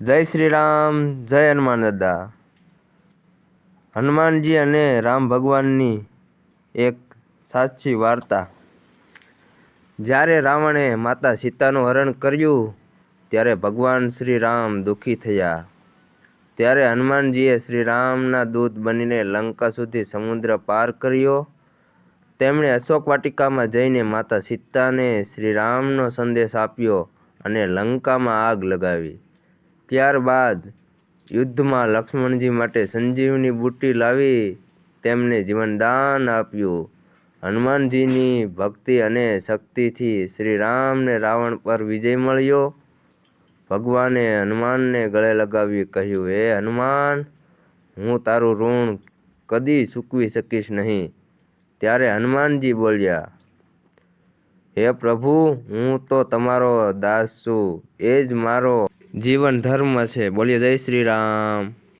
જય શ્રી રામ, જય હનુમાન દાદા। હનુમાનજી અને રામ ભગવાનની એક સાચી વાર્તા। જ્યારે રાવણે માતા સીતાનું હરણ કર્યું ત્યારે ભગવાન શ્રી રામ દુઃખી થયા। ત્યારે હનુમાનજીએ શ્રી રામના દૂત બનીને લંકા સુધી સમુદ્ર પાર કર્યો। તેમણે અશોક વાટિકામાં જઈને માતા સીતાને શ્રી રામનો સંદેશ આપ્યો અને લંકામાં આગ લગાવી। ત્યારબાદ યુદ્ધમાં લક્ષ્મણજી માટે સંજીવની બુટ્ટી લાવી તેમને જીવનદાન આપ્યું। હનુમાનજીની ભક્તિ અને શક્તિથી શ્રી રામને રાવણ પર વિજય મળ્યો। ભગવાને હનુમાનને ગળે લગાવી કહ્યું, હે હનુમાન, હું તારું ઋણ કદી ચૂકવી શકીશ નહીં। ત્યારે હનુમાનજી બોલ્યા, હે પ્રભુ, હું તો તમારો દાસ છું, એ જ મારો જીવન ધર્મ છે। બોલીએ જય શ્રી રામ।